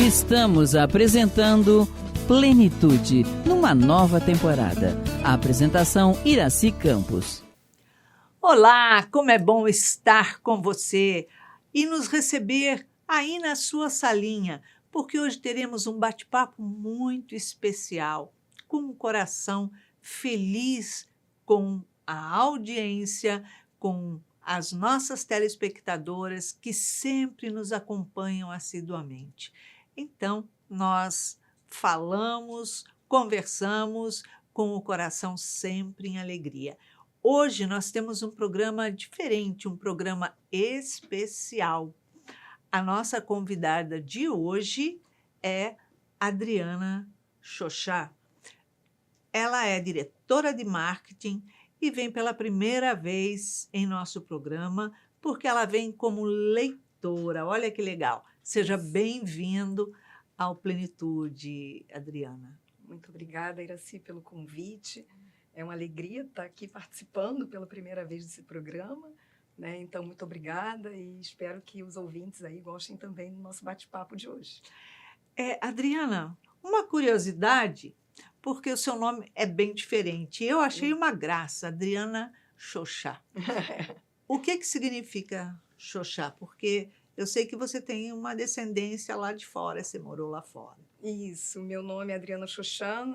Estamos apresentando Plenitude, numa nova temporada. A apresentação Iraci Campos. Olá, como é bom estar com você e nos receber aí na sua salinha, porque hoje teremos um bate-papo muito especial, com um coração feliz com a audiência, com as nossas telespectadoras que sempre nos acompanham assiduamente. Então, nós falamos, conversamos com o coração sempre em alegria. Hoje nós temos um programa diferente, um programa especial. A nossa convidada de hoje é Adriana Xoxá. Ela é diretora de marketing e vem pela primeira vez em nosso programa porque ela vem como leitora. Olha que legal. Seja bem-vindo ao Plenitude, Adriana. Muito obrigada, Iraci, pelo convite. É uma alegria estar aqui participando pela primeira vez desse programa, né? Então, muito obrigada e espero que os ouvintes aí gostem também do nosso bate-papo de hoje. Adriana, uma curiosidade, porque o seu nome é bem diferente. Eu achei uma graça, Adriana Xoxá. O que significa Xoxá? Porque eu sei que você tem uma descendência lá de fora, você morou lá fora. Isso, meu nome é Adriana Xoxá,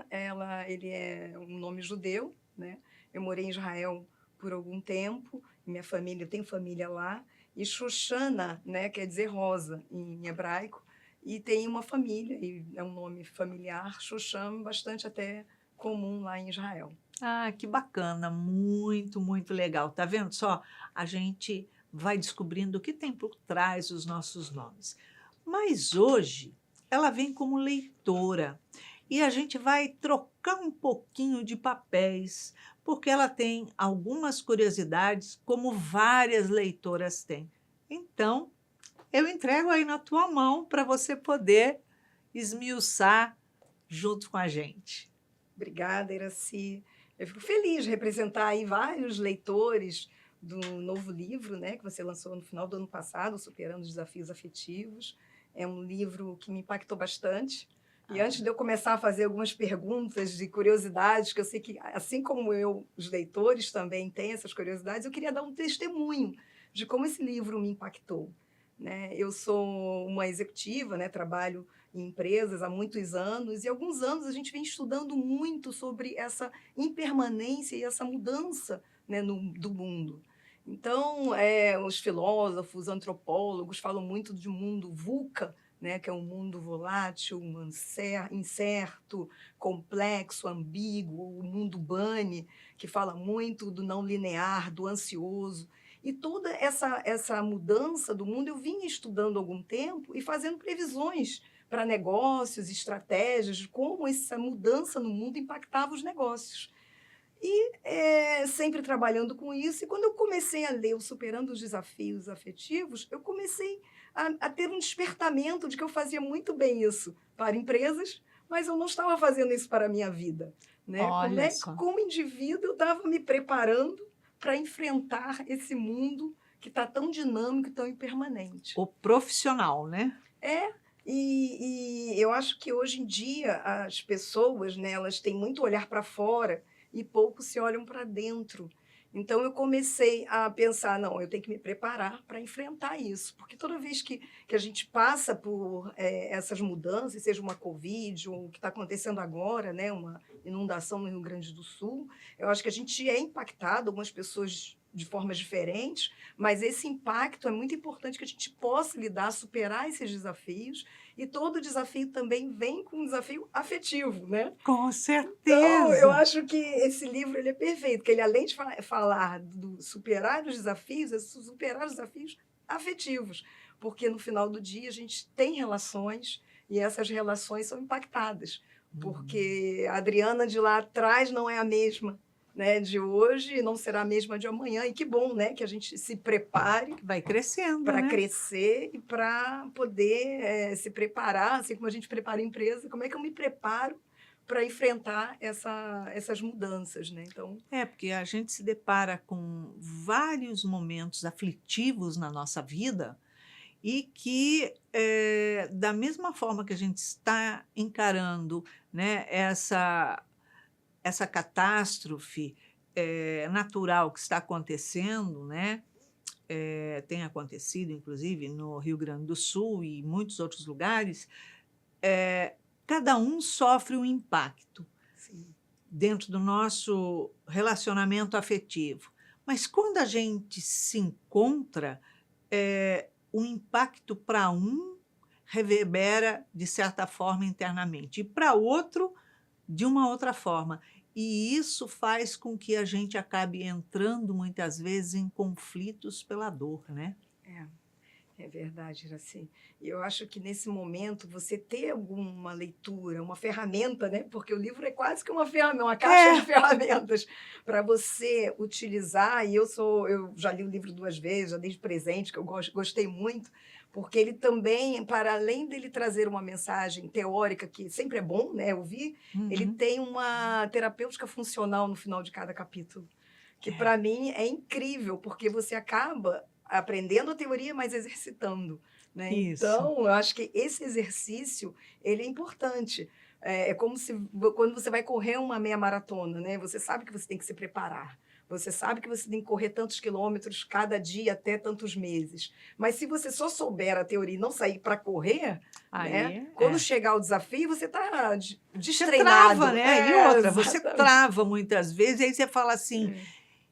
ele é um nome judeu, né? Eu morei em Israel por algum tempo, eu tenho família lá, e Xoxana, né, quer dizer rosa em hebraico, e tem uma família, e é um nome familiar, Xoxã, bastante até comum lá em Israel. Ah, que bacana, muito, muito legal. Tá vendo só? A gente vai descobrindo o que tem por trás dos nossos nomes. Mas hoje ela vem como leitora e a gente vai trocar um pouquinho de papéis, porque ela tem algumas curiosidades, como várias leitoras têm. Então, eu entrego aí na tua mão para você poder esmiuçar junto com a gente. Obrigada, Iraci. Eu fico feliz de representar aí vários leitores do novo livro, né, que você lançou no final do ano passado, Superando os Desafios Afetivos. É um livro que me impactou bastante. E antes de eu começar a fazer algumas perguntas de curiosidades, que eu sei que, assim como eu, os leitores também têm essas curiosidades, eu queria dar um testemunho de como esse livro me impactou, né? Eu sou uma executiva, né, trabalho em empresas há muitos anos, e há alguns anos a gente vem estudando muito sobre essa impermanência e essa mudança, né, do mundo. Então, os filósofos, antropólogos falam muito de mundo VUCA, né, que é um mundo volátil, incerto, complexo, ambíguo, o mundo Bunny, que fala muito do não linear, do ansioso. E toda essa mudança do mundo eu vinha estudando há algum tempo e fazendo previsões para negócios, estratégias, de como essa mudança no mundo impactava os negócios. E sempre trabalhando com isso, e quando eu comecei a ler o Superando os Desafios Afetivos, eu comecei a ter um despertamento de que eu fazia muito bem isso para empresas, mas eu não estava fazendo isso para a minha vida, né? Olha só. Como indivíduo, eu estava me preparando para enfrentar esse mundo que está tão dinâmico e tão impermanente. O profissional, né? E eu acho que hoje em dia as pessoas, né, elas têm muito olhar para fora e pouco se olham para dentro. Então, eu comecei a pensar, não, eu tenho que me preparar para enfrentar isso, porque toda vez que a gente passa por essas mudanças, seja uma Covid ou o que está acontecendo agora, né, uma inundação no Rio Grande do Sul, eu acho que a gente é impactado, algumas pessoas de formas diferentes, mas esse impacto é muito importante que a gente possa lidar, superar esses desafios, e todo desafio também vem com um desafio afetivo, né? Com certeza! Então, eu acho que esse livro ele é perfeito, porque ele, além de falar do superar os desafios, é superar os desafios afetivos, porque no final do dia a gente tem relações e essas relações são impactadas, porque a Adriana de lá atrás não é a mesma, né, de hoje, não será a mesma de amanhã, e que bom, né, que a gente se prepare, vai crescendo, para né? crescer e para poder se preparar, assim como a gente prepara a empresa, como é que eu me preparo para enfrentar essas mudanças, né? Então, porque a gente se depara com vários momentos aflitivos na nossa vida e que, da mesma forma que a gente está encarando, né, essa catástrofe natural que está acontecendo, né, tem acontecido, inclusive, no Rio Grande do Sul e muitos outros lugares, cada um sofre um impacto Sim. dentro do nosso relacionamento afetivo. Mas quando a gente se encontra, o impacto para um reverbera de certa forma internamente e para outro de uma outra forma. E isso faz com que a gente acabe entrando muitas vezes em conflitos pela dor, né? É verdade, Iraci. E eu acho que nesse momento você ter alguma leitura, uma ferramenta, né? Porque o livro é quase que uma ferramenta, uma caixa de ferramentas para você utilizar. E eu já li o livro 2 vezes, já dei de presente, que eu gostei muito, porque ele também, para além dele trazer uma mensagem teórica, que sempre é bom, né, ouvir, ele tem uma terapêutica funcional no final de cada capítulo, que para mim é incrível, porque você acaba aprendendo a teoria, mas exercitando, né? Isso. Então, eu acho que esse exercício, ele é importante. É como se quando você vai correr uma meia maratona, né? Você sabe que você tem que se preparar. Você sabe que você tem que correr tantos quilômetros cada dia até tantos meses. Mas se você só souber a teoria e não sair para correr, né? Quando chegar o desafio, você está destreinado. Você trava, né? E outra, você trava muitas vezes, e aí você fala assim,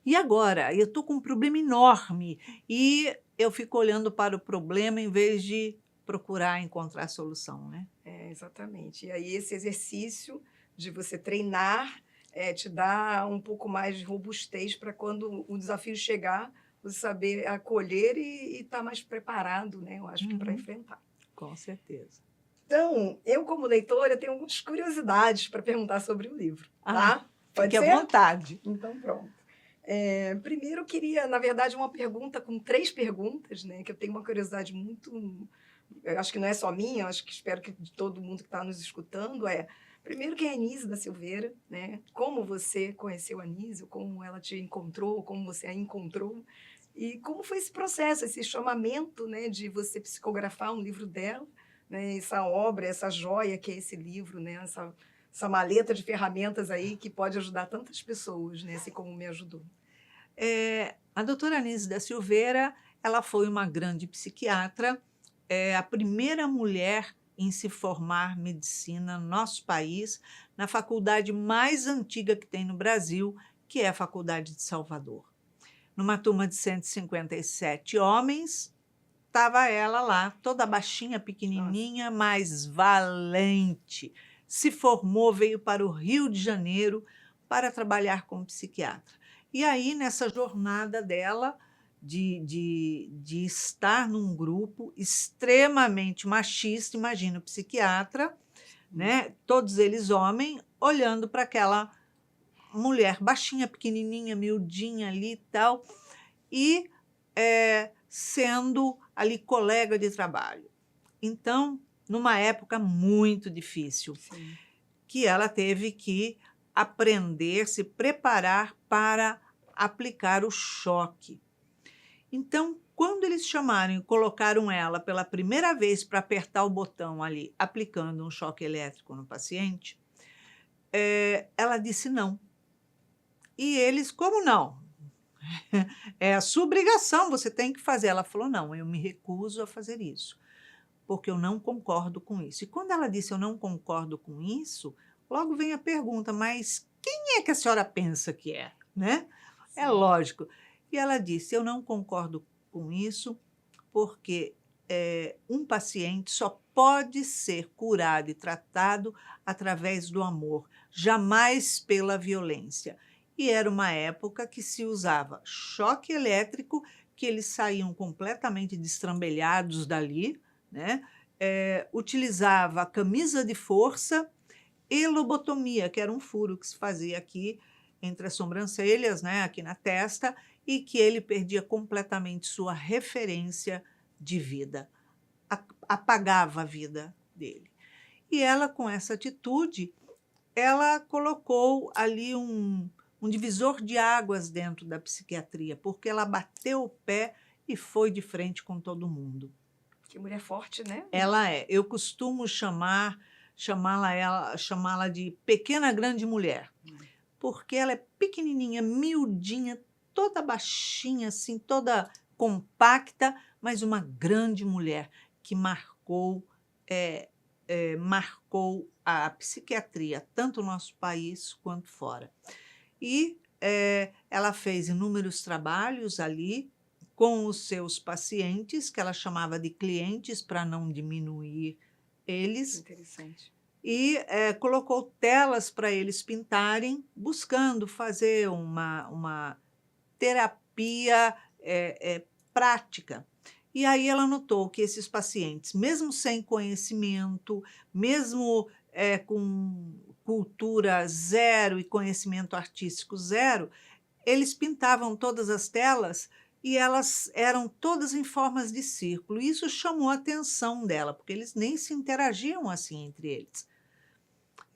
e agora? Eu estou com um problema enorme e eu fico olhando para o problema em vez de procurar encontrar a solução, né? Exatamente. E aí esse exercício de você treinar te dá um pouco mais de robustez para quando o desafio chegar, você saber acolher e estar mais preparado, né? Eu acho que para enfrentar. Com certeza. Então, eu como leitora tenho algumas curiosidades para perguntar sobre o livro, tá? Pode Fique ser? à vontade. Então, pronto. Primeiro, eu queria, na verdade, uma pergunta com 3 perguntas, né? Que eu tenho uma curiosidade muito... Eu acho que não é só minha, eu acho que espero que de todo mundo que está nos escutando. Primeiro, quem é a Anísia da Silveira, né? Como você conheceu a Anísia, como ela te encontrou, como você a encontrou, e como foi esse processo, esse chamamento, né, de você psicografar um livro dela, né? Essa obra, essa joia que é esse livro, né? Essa maleta de ferramentas aí que pode ajudar tantas pessoas, né? Assim como me ajudou. A doutora Anísia da Silveira, ela foi uma grande psiquiatra, a primeira mulher em se formar medicina no nosso país, na faculdade mais antiga que tem no Brasil, que é a Faculdade de Salvador. Numa turma de 157 homens, estava ela lá, toda baixinha, pequenininha, mas valente. Se formou, veio para o Rio de Janeiro para trabalhar como psiquiatra. E aí, nessa jornada dela, de estar num grupo extremamente machista, imagina o psiquiatra, né, todos eles homens, olhando para aquela mulher baixinha, pequenininha, miudinha ali e tal, e sendo ali colega de trabalho. Então, numa época muito difícil, que ela teve que aprender, se preparar para aplicar o choque. Então, quando eles chamaram e colocaram ela pela primeira vez para apertar o botão ali, aplicando um choque elétrico no paciente, ela disse não. E eles, como não? É a sua obrigação, você tem que fazer. Ela falou, não, eu me recuso a fazer isso, porque eu não concordo com isso. E quando ela disse, eu não concordo com isso, logo vem a pergunta, mas quem é que a senhora pensa que é? Né? É lógico. E ela disse, eu não concordo com isso, porque um paciente só pode ser curado e tratado através do amor, jamais pela violência. E era uma época que se usava choque elétrico, que eles saíam completamente destrambelhados dali, né? Utilizava camisa de força e lobotomia, que era um furo que se fazia aqui entre as sobrancelhas, né, aqui na testa, e que ele perdia completamente sua referência de vida, apagava a vida dele. E ela, com essa atitude, ela colocou ali um divisor de águas dentro da psiquiatria, porque ela bateu o pé e foi de frente com todo mundo. Que mulher forte, né? Ela é. Eu costumo chamá-la de pequena grande mulher, porque ela é pequenininha, miudinha, toda baixinha, assim, toda compacta, mas uma grande mulher que marcou a psiquiatria, tanto no nosso país quanto fora. E ela fez inúmeros trabalhos ali com os seus pacientes, que ela chamava de clientes para não diminuir eles, Interessante. e colocou telas para eles pintarem, buscando fazer uma terapia prática. E aí ela notou que esses pacientes, mesmo sem conhecimento, mesmo com cultura zero e conhecimento artístico zero, eles pintavam todas as telas e elas eram todas em formas de círculo. Isso chamou a atenção dela, porque eles nem se interagiam assim entre eles.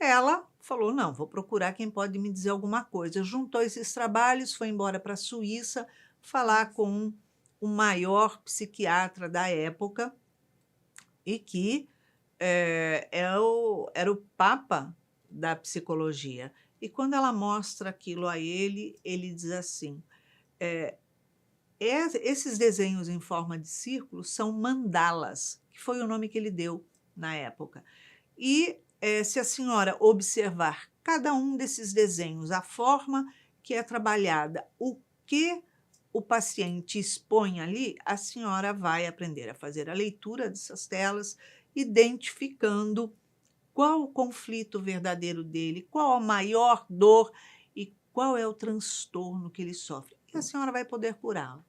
Ela falou, não, vou procurar quem pode me dizer alguma coisa. Juntou esses trabalhos, foi embora para a Suíça falar com o maior psiquiatra da época e que era o papa da psicologia. E quando ela mostra aquilo a ele, ele diz assim, esses desenhos em forma de círculo são mandalas, que foi o nome que ele deu na época. E se a senhora observar cada um desses desenhos, a forma que é trabalhada, o que o paciente expõe ali, a senhora vai aprender a fazer a leitura dessas telas, identificando qual o conflito verdadeiro dele, qual a maior dor e qual é o transtorno que ele sofre. E a senhora vai poder curá-lo.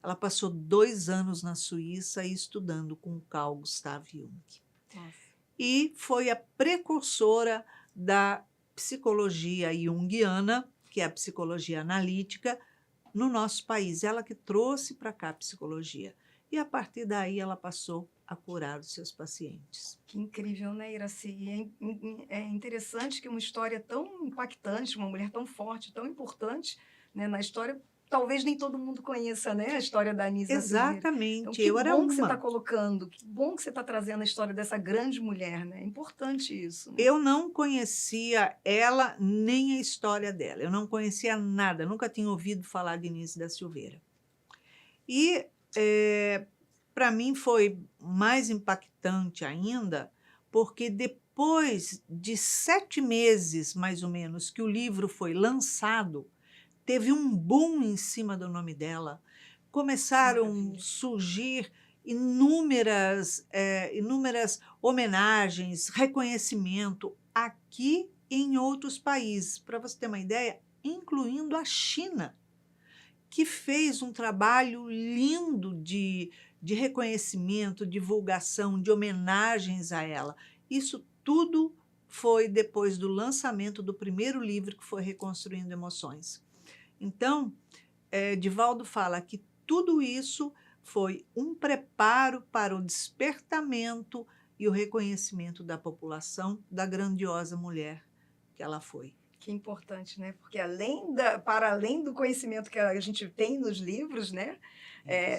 Ela passou 2 anos na Suíça estudando com o Carl Gustav Jung. Nossa. E foi a precursora da psicologia junguiana, que é a psicologia analítica, no nosso país. Ela que trouxe para cá a psicologia. E, a partir daí, ela passou a curar os seus pacientes. Que incrível, né, Iraci? É interessante que uma história tão impactante, uma mulher tão forte, tão importante, né, na história, talvez nem todo mundo conheça, né, a história da Anísia Silveira. Exatamente. Então, que eu era bom que você está uma. colocando, que bom que você está trazendo a história dessa grande mulher, né? É importante isso. Né? Eu não conhecia ela nem a história dela. Eu não conhecia nada, nunca tinha ouvido falar de Anísia da Silveira. E, para mim, foi mais impactante ainda, porque depois de 7 meses, mais ou menos, que o livro foi lançado, teve um boom em cima do nome dela. Começaram a surgir inúmeras homenagens, reconhecimento aqui e em outros países. Para você ter uma ideia, incluindo a China, que fez um trabalho lindo de reconhecimento, divulgação, de homenagens a ela. Isso tudo foi depois do lançamento do primeiro livro, que foi Reconstruindo Emoções. Então, Divaldo fala que tudo isso foi um preparo para o despertamento e o reconhecimento da população da grandiosa mulher que ela foi. Que importante, né? Porque para além do conhecimento que a gente tem nos livros, né?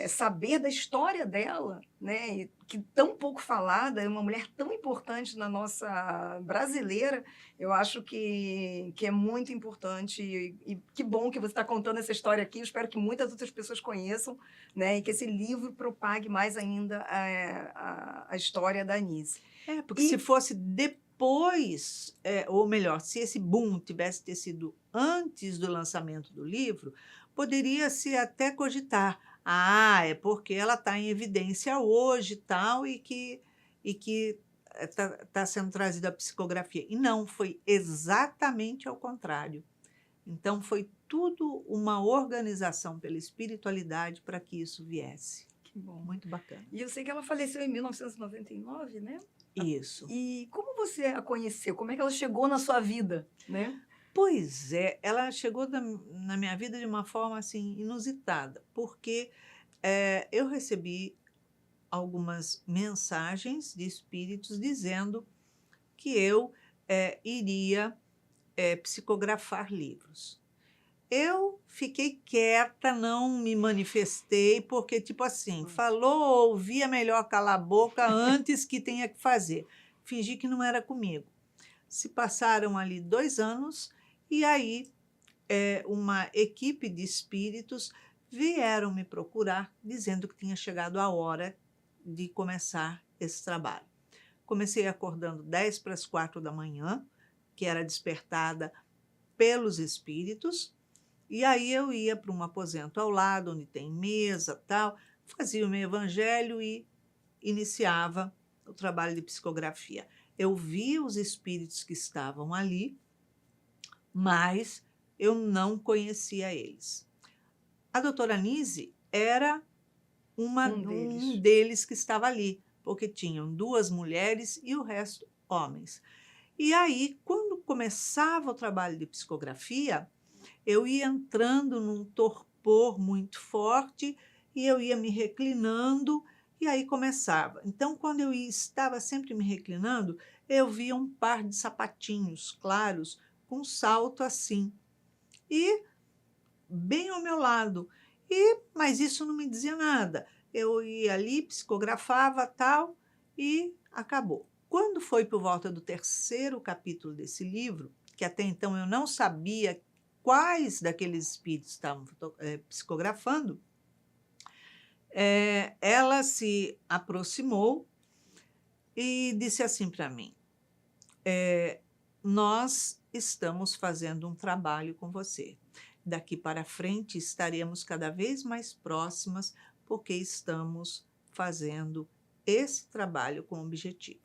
Saber da história dela, né? E que tão pouco falada, é uma mulher tão importante na nossa brasileira, eu acho que é muito importante e que bom que você está contando essa história aqui. Eu espero que muitas outras pessoas conheçam, né? E que esse livro propague mais ainda a história da Anísia. Porque se fosse depois, ou melhor, se esse boom tivesse ter sido antes do lançamento do livro, poderia-se até cogitar, é porque ela está em evidência hoje e tal, e que está sendo trazida a psicografia. E não, foi exatamente ao contrário. Então, foi tudo uma organização pela espiritualidade para que isso viesse. Que bom. Muito bacana. E eu sei que ela faleceu em 1999, né? Isso. E como você a conheceu? Como é que ela chegou na sua vida, né? Pois é, ela chegou na minha vida de uma forma assim inusitada, porque eu recebi algumas mensagens de espíritos dizendo que eu iria psicografar livros. Eu fiquei quieta, não me manifestei, porque, tipo assim, falou, ouvia melhor calar a boca antes que tenha que fazer. Fingi que não era comigo. Se passaram ali 2 anos, e aí uma equipe de espíritos vieram me procurar, dizendo que tinha chegado a hora de começar esse trabalho. Comecei acordando 10 para as 4 da manhã, que era despertada pelos espíritos, e aí eu ia para um aposento ao lado, onde tem mesa, tal, fazia o meu evangelho e iniciava o trabalho de psicografia. Eu via os espíritos que estavam ali, mas eu não conhecia eles. A doutora Nise era um deles que estava ali, porque tinham 2 mulheres e o resto homens. E aí, quando começava o trabalho de psicografia, eu ia entrando num torpor muito forte e eu ia me reclinando e aí começava. Então, quando eu estava sempre me reclinando, eu via um par de sapatinhos claros com salto assim e bem ao meu lado. Mas isso não me dizia nada. Eu ia ali, psicografava tal e acabou. Quando foi por volta do 3º capítulo desse livro, que até então eu não sabia quais daqueles espíritos estavam psicografando, ela se aproximou e disse assim para mim: nós estamos fazendo um trabalho com você. Daqui para frente estaremos cada vez mais próximas, porque estamos fazendo esse trabalho com objetivo.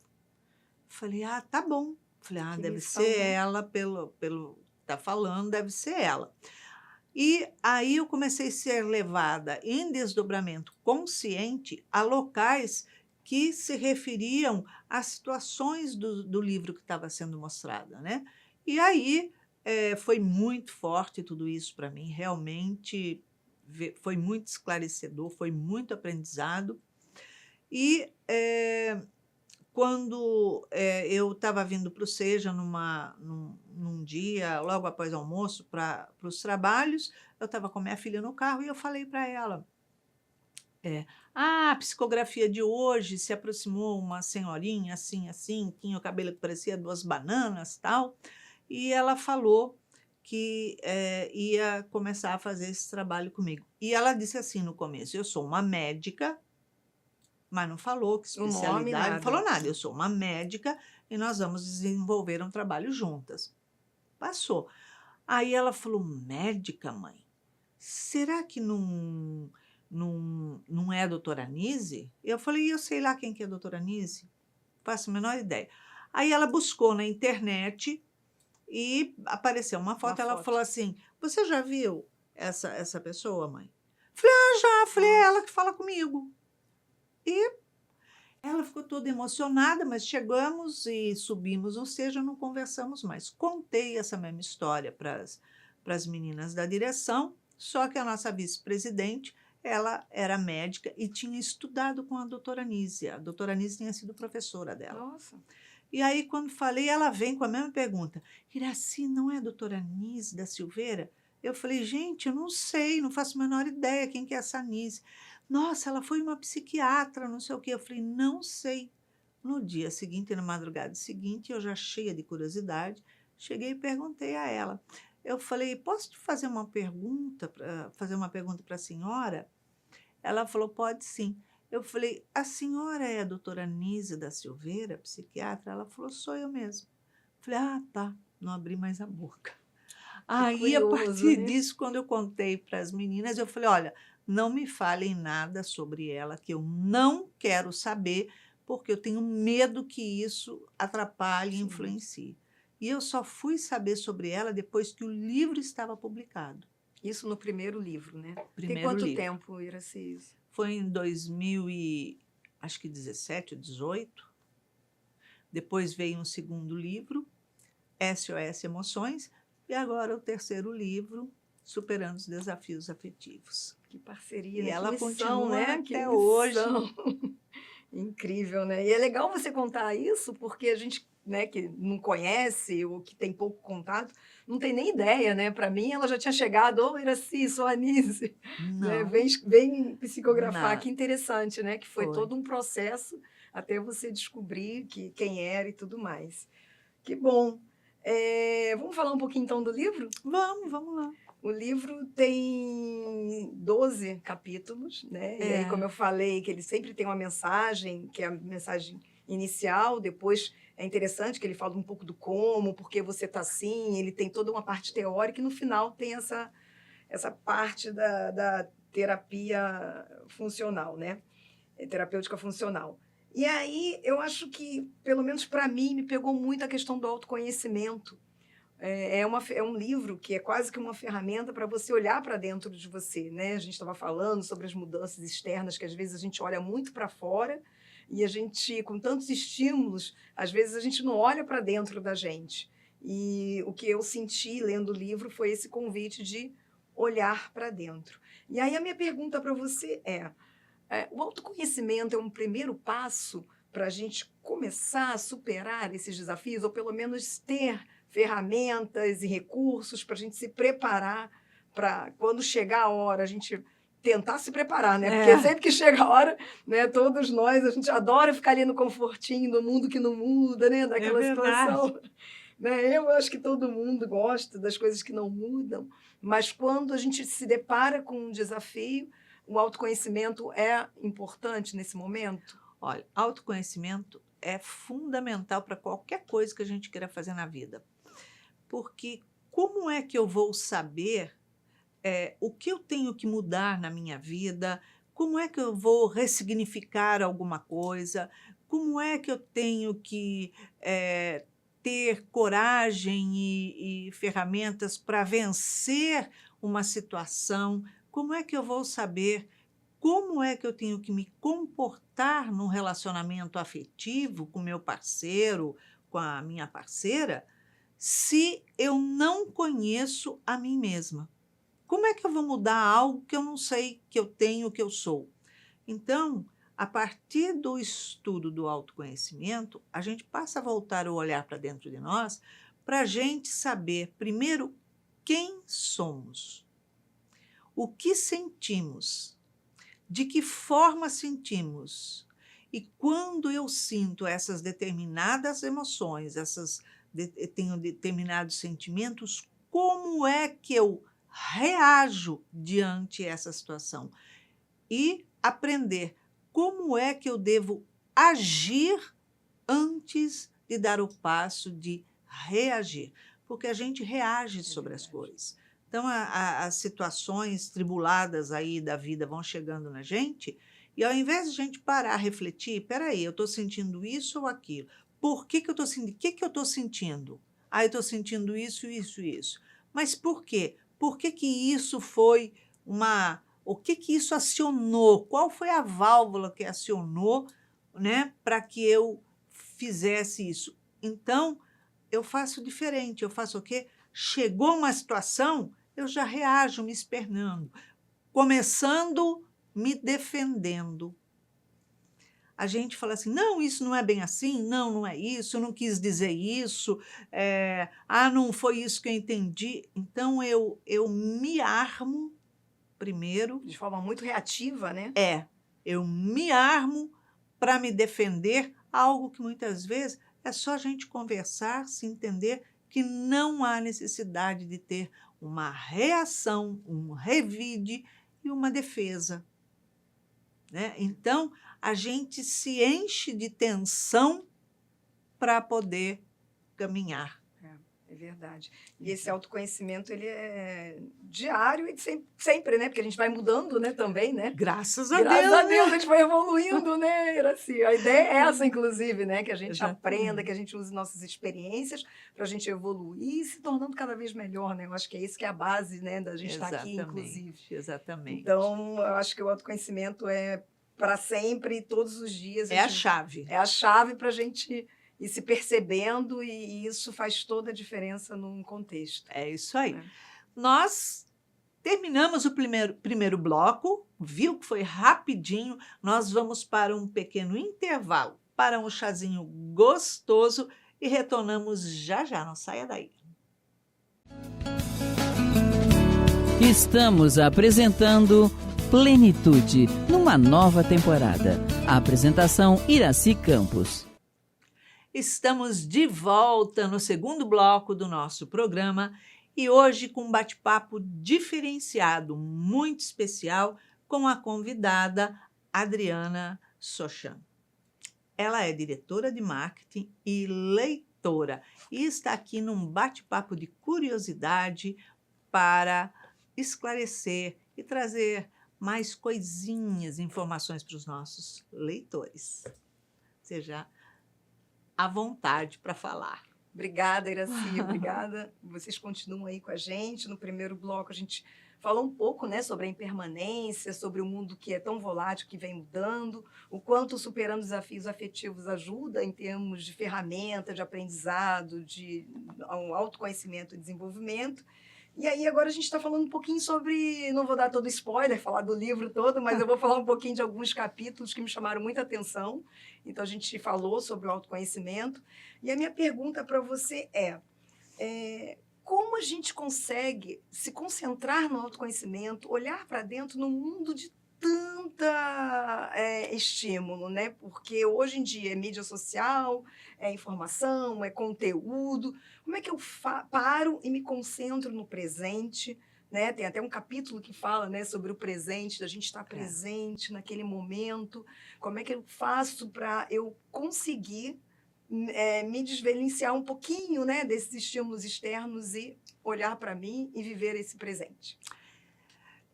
Falei, tá bom. Falei, deve ser ela, pelo tá falando, deve ser ela. E aí eu comecei a ser levada em desdobramento consciente a locais que se referiam às situações do livro que estava sendo mostrada, né? E aí foi muito forte tudo isso para mim, realmente foi muito esclarecedor, foi muito aprendizado. E quando eu estava vindo para o Seja num dia, logo após o almoço, para os trabalhos, eu estava com minha filha no carro e eu falei para ela, a psicografia de hoje se aproximou uma senhorinha assim, assim, tinha o cabelo que parecia 2 bananas, tal, e ela falou que ia começar a fazer esse trabalho comigo. E ela disse assim no começo, eu sou uma médica, mas não falou que especialidade, não falou nada. Eu sou uma médica e nós vamos desenvolver um trabalho juntas. Passou. Aí ela falou, médica, mãe? Será que não é a doutora Nise? Eu falei, eu sei lá quem que é a doutora Nise. Faço a menor ideia. Aí ela buscou na internet e apareceu uma foto. Ela falou assim, você já viu essa pessoa, mãe? Falei, já. Falei, é ela que fala comigo. E ela ficou toda emocionada, mas chegamos e subimos, ou seja, não conversamos mais. Contei essa mesma história para as meninas da direção, só que a nossa vice-presidente, ela era médica e tinha estudado com a doutora Nise. A doutora Nise tinha sido professora dela. Nossa. E aí, quando falei, ela vem com a mesma pergunta. Iraci, não é a doutora Nise da Silveira? Eu falei, gente, eu não sei, não faço a menor ideia quem que é essa Nise. Nossa, ela foi uma psiquiatra, não sei o quê. Eu falei, não sei. No dia seguinte, na madrugada seguinte, eu já cheia de curiosidade, cheguei e perguntei a ela. Eu falei, posso te fazer uma pergunta para a senhora? Ela falou, pode sim. Eu falei, a senhora é a doutora Nise da Silveira, psiquiatra? Ela falou, sou eu mesmo. Falei, tá, não abri mais a boca. Aí, curioso, a partir disso, quando eu contei para as meninas, eu falei, olha, não me falem nada sobre ela, que eu não quero saber, porque eu tenho medo que isso atrapalhe e influencie. E eu só fui saber sobre ela depois que o livro estava publicado. Isso no primeiro livro, né? Tem quanto tempo, Iraci? Foi em 2017 ou 2018. Depois veio um segundo livro, SOS Emoções, e agora o 3º livro, Superando os Desafios Afetivos. Que parceria, e né? ela que missão, continua né? até hoje. Incrível, né? E é legal você contar isso, porque a gente, né, que não conhece ou que tem pouco contato, não tem nem ideia, né? Para mim, ela já tinha chegado, ô, Iraci, sou a Anísio, né? Não, Vem psicografar, nada. que interessante, né? Que foi Foi. todo um processo até você descobrir quem era e tudo mais. Que bom. Vamos falar um pouquinho então do livro? Vamos lá. O livro tem 12 capítulos, né? E aí, como eu falei, que ele sempre tem uma mensagem, que é a mensagem inicial, depois é interessante que ele fala um pouco do como, por que você está assim, ele tem toda uma parte teórica e no final tem essa parte da terapia funcional, né? Terapêutica funcional. E aí, eu acho que, pelo menos para mim, me pegou muito a questão do autoconhecimento. É um livro que é quase que uma ferramenta para você olhar para dentro de você, né? A gente estava falando sobre as mudanças externas, que às vezes a gente olha muito para fora e a gente, com tantos estímulos, às vezes a gente não olha para dentro da gente. E o que eu senti lendo o livro foi esse convite de olhar para dentro. E aí a minha pergunta para você o autoconhecimento é um primeiro passo para a gente começar a superar esses desafios, ou pelo menos ter ferramentas e recursos para a gente se preparar para, quando chegar a hora, a gente tentar se preparar, né? Porque sempre que chega a hora, né, todos nós, a gente adora ficar ali no confortinho, no mundo que não muda, né? Daquela situação. Né? Eu acho que todo mundo gosta das coisas que não mudam, mas quando a gente se depara com um desafio, o autoconhecimento é importante nesse momento? Olha, autoconhecimento é fundamental para qualquer coisa que a gente queira fazer na vida. Porque como é que eu vou saber o que eu tenho que mudar na minha vida? Como é que eu vou ressignificar alguma coisa? Como é que eu tenho que ter coragem e ferramentas para vencer uma situação? Como é que eu vou saber como é que eu tenho que me comportar num relacionamento afetivo com meu parceiro, com a minha parceira, se eu não conheço a mim mesma? Como é que eu vou mudar algo que eu não sei que eu tenho, que eu sou? Então, a partir do estudo do autoconhecimento, a gente passa a voltar o olhar para dentro de nós para a gente saber, primeiro, quem somos, o que sentimos, de que forma sentimos. E quando eu sinto essas determinadas emoções, tenho determinados sentimentos, como é que eu reajo diante essa situação? E aprender como é que eu devo agir antes de dar o passo de reagir. Porque a gente reage sobre as coisas. Então, as situações tribuladas aí da vida vão chegando na gente, e ao invés de a gente parar, refletir, peraí, eu estou sentindo isso ou aquilo? Por que eu estou sentindo? O que eu estou sentindo? Eu estou sentindo isso, isso, isso. Mas por quê? Por que isso foi o que isso acionou? Qual foi a válvula que acionou, né, para que eu fizesse isso? Então, eu faço diferente. Eu faço o quê? Chegou uma situação, eu já reajo me espernando, começando me defendendo. A gente fala assim, não, isso não é bem assim, não, não é isso, eu não quis dizer isso, não foi isso que eu entendi. Então, eu me armo primeiro. De forma muito reativa, né? Eu me armo para me defender, algo que muitas vezes é só a gente conversar, se entender que não há necessidade de ter uma reação, um revide e uma defesa. Né? Então, a gente se enche de tensão para poder caminhar. É verdade. E esse autoconhecimento, ele é diário e sempre, né? Porque a gente vai mudando, né, também, né? Graças a Deus. Graças a Deus, a gente vai evoluindo, né, Iraci? A ideia é essa, inclusive, né? Que a gente Exatamente. aprenda, que a gente use nossas experiências para a gente evoluir e se tornando cada vez melhor, né? Eu acho que é isso que é a base, né, da gente estar aqui, inclusive. Exatamente. Então, eu acho que o autoconhecimento é para sempre, todos os dias. É a chave. É a chave para a gente ir se percebendo, e isso faz toda a diferença num contexto. É isso aí. É. Nós Terminamos o primeiro bloco, viu que foi rapidinho, nós vamos para um pequeno intervalo, para um chazinho gostoso e retornamos já já, não saia daí. Estamos apresentando Plenitude, numa nova temporada. A apresentação Iraci Campos. Estamos de volta no segundo bloco do nosso programa e hoje com um bate-papo diferenciado, muito especial, com a convidada Adriana Sochan. Ela é diretora de marketing e leitora e está aqui num bate-papo de curiosidade para esclarecer e trazer mais coisinhas, informações para os nossos leitores. Seja à vontade para falar. Obrigada, Iraci, obrigada. Vocês continuam aí com a gente. No primeiro bloco a gente falou um pouco, né, sobre a impermanência, sobre o mundo que é tão volátil, que vem mudando, o quanto Superando Desafios Afetivos ajuda em termos de ferramenta, de aprendizado, de um autoconhecimento e desenvolvimento. E aí agora a gente está falando um pouquinho sobre, não vou dar todo spoiler, falar do livro todo, mas eu vou falar um pouquinho de alguns capítulos que me chamaram muita atenção. Então a gente falou sobre o autoconhecimento. E a minha pergunta para você é como a gente consegue se concentrar no autoconhecimento, olhar para dentro no mundo de tanta estímulo, né? Porque hoje em dia é mídia social, é informação, é conteúdo. Como é que eu paro e me concentro no presente, né? Tem até um capítulo que fala, né, sobre o presente, da gente estar presente naquele momento. Como é que eu faço para eu conseguir me desvencilhar um pouquinho, né, desses estímulos externos e olhar para mim e viver esse presente?